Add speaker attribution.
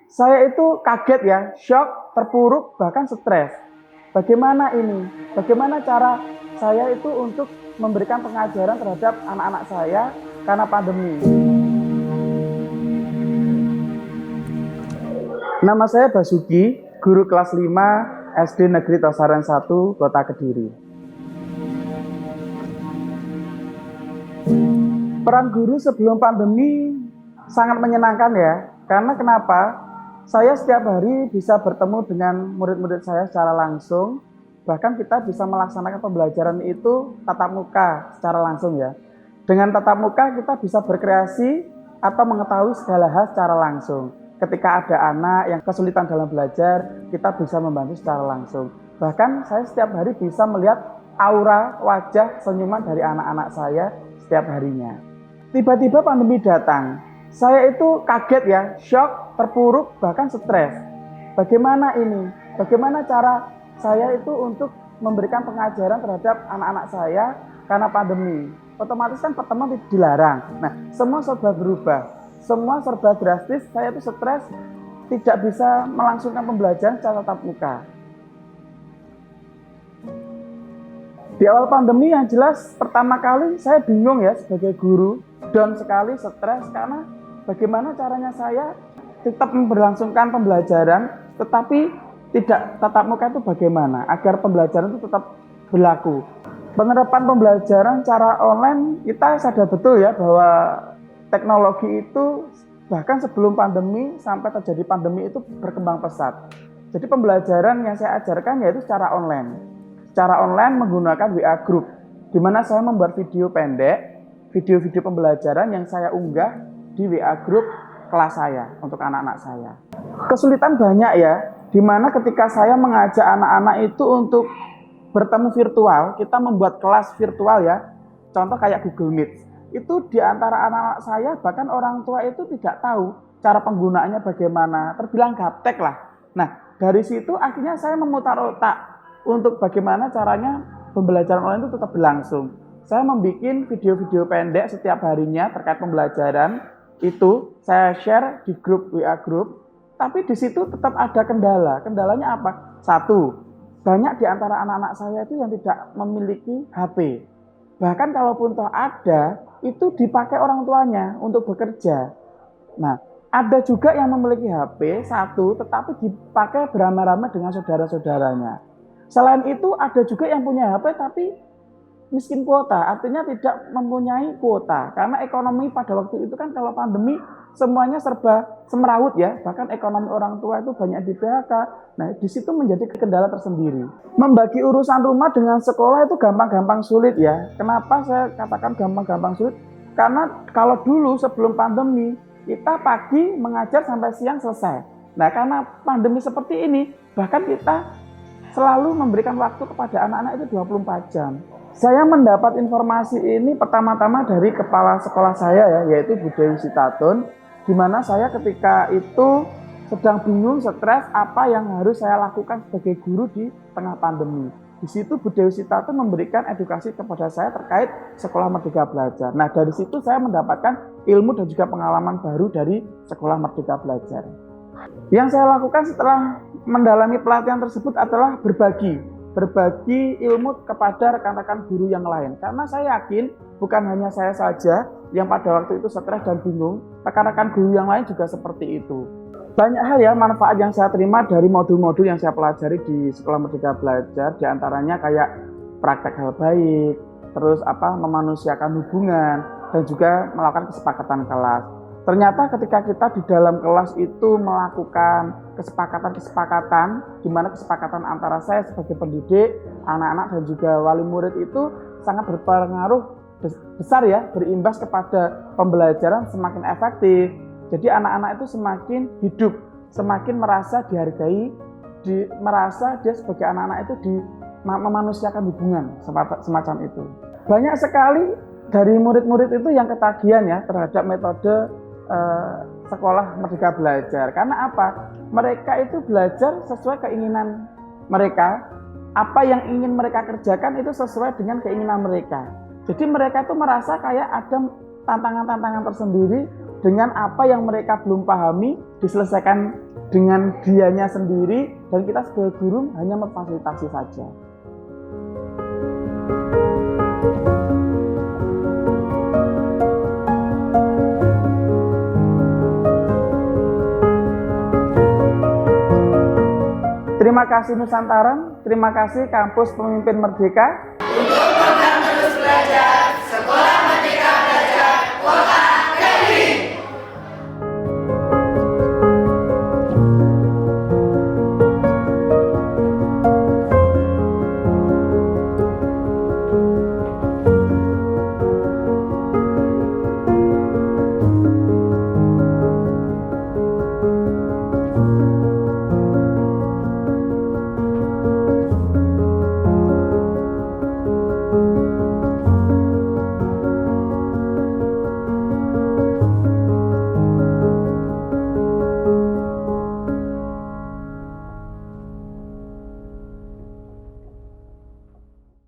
Speaker 1: Saya itu kaget ya, shock, terpuruk, bahkan stres. Bagaimana ini? Bagaimana cara saya itu untuk memberikan pengajaran terhadap anak-anak saya karena pandemi? Nama saya Basuki, guru kelas 5 SD Negeri Tosaran 1, Kota Kediri. Peran guru sebelum pandemi sangat menyenangkan ya, karena kenapa? Saya setiap hari bisa bertemu dengan murid-murid saya secara langsung, bahkan kita bisa melaksanakan pembelajaran itu tatap muka secara langsung ya. Dengan tatap muka kita bisa berkreasi atau mengetahui segala hal secara langsung. Ketika ada anak yang kesulitan dalam belajar, kita bisa membantu secara langsung. Bahkan saya setiap hari bisa melihat aura, wajah, senyuman dari anak-anak saya setiap harinya. Tiba-tiba pandemi datang. Saya itu kaget ya, shock, terpuruk, bahkan stres. Bagaimana ini? Bagaimana cara saya itu untuk memberikan pengajaran terhadap anak-anak saya karena pandemi? Otomatis kan pertemuan dilarang. Nah, semua serba berubah. Semua serba drastis, saya itu stres, tidak bisa melangsungkan pembelajaran secara tatap muka. Di awal pandemi yang jelas pertama kali saya bingung ya sebagai guru, down sekali, stres karena bagaimana caranya saya tetap memberlangsungkan pembelajaran tetapi tidak tatap muka itu bagaimana agar pembelajaran itu tetap berlaku. Penerapan pembelajaran cara online kita sadar betul ya bahwa teknologi itu bahkan sebelum pandemi sampai terjadi pandemi itu berkembang pesat. Jadi pembelajaran yang saya ajarkan yaitu secara online. Secara online menggunakan WA Group, di mana saya membuat video pendek, video-video pembelajaran yang saya unggah di WA Group kelas saya, untuk anak-anak saya. Kesulitan banyak ya, di mana ketika saya mengajak anak-anak itu untuk bertemu virtual, kita membuat kelas virtual ya, contoh kayak Google Meet. Itu di antara anak-anak saya, bahkan orang tua itu tidak tahu cara penggunaannya bagaimana, terbilang gaptek lah. Nah, dari situ akhirnya saya memutar otak, untuk bagaimana caranya pembelajaran online itu tetap berlangsung. Saya membuat video-video pendek setiap harinya terkait pembelajaran itu saya share di grup WA Group, tapi di situ tetap ada kendala. Kendalanya apa? Satu, banyak di antara anak-anak saya itu yang tidak memiliki HP. Bahkan kalaupun toh ada, itu dipakai orang tuanya untuk bekerja. Nah, ada juga yang memiliki HP satu, tetapi dipakai beramai-ramai dengan saudara-saudaranya. Selain itu ada juga yang punya HP tapi miskin kuota, artinya tidak mempunyai kuota. Karena ekonomi pada waktu itu kan kalau pandemi semuanya serba semrawut ya, bahkan ekonomi orang tua itu banyak di PHK. Nah, di situ menjadi kendala tersendiri. Membagi urusan rumah dengan sekolah itu gampang-gampang sulit ya. Kenapa saya katakan gampang-gampang sulit? Karena kalau dulu sebelum pandemi kita pagi mengajar sampai siang selesai. Nah, karena pandemi seperti ini, bahkan kita selalu memberikan waktu kepada anak-anak itu 24 jam. Saya mendapat informasi ini pertama-tama dari kepala sekolah saya ya, yaitu Bu Dewi Sitaton, di mana saya ketika itu sedang bingung, stres, apa yang harus saya lakukan sebagai guru di tengah pandemi. Di situ Bu Dewi Sitaton memberikan edukasi kepada saya terkait Sekolah Merdeka Belajar. Nah, dari situ saya mendapatkan ilmu dan juga pengalaman baru dari Sekolah Merdeka Belajar. Yang saya lakukan setelah mendalami pelatihan tersebut adalah berbagi ilmu kepada rekan-rekan guru yang lain. Karena saya yakin bukan hanya saya saja yang pada waktu itu stres dan bingung, rekan-rekan guru yang lain juga seperti itu. Banyak hal ya manfaat yang saya terima dari modul-modul yang saya pelajari di Sekolah Merdeka Belajar, diantaranya kayak praktek hal baik, terus memanusiakan hubungan, dan juga melakukan kesepakatan kelas. Ternyata ketika kita di dalam kelas itu melakukan kesepakatan, di mana kesepakatan antara saya sebagai pendidik, anak-anak dan juga wali murid itu sangat berpengaruh besar ya, berimbas kepada pembelajaran semakin efektif. Jadi anak-anak itu semakin hidup, semakin merasa dihargai, merasa dia sebagai anak-anak itu memanusiakan hubungan semacam itu. Banyak sekali dari murid-murid itu yang ketagihan ya terhadap metode Sekolah Merdeka Belajar. Karena apa? Mereka itu belajar sesuai keinginan mereka. Apa yang ingin mereka kerjakan itu sesuai dengan keinginan mereka. Jadi mereka itu merasa kayak ada tantangan-tantangan tersendiri dengan apa yang mereka belum pahami diselesaikan dengan dianya sendiri, dan kita sebagai guru hanya memfasilitasi saja. Terima kasih Nusantara, terima kasih Kampus Pemimpin Merdeka. Untuk terus belajar.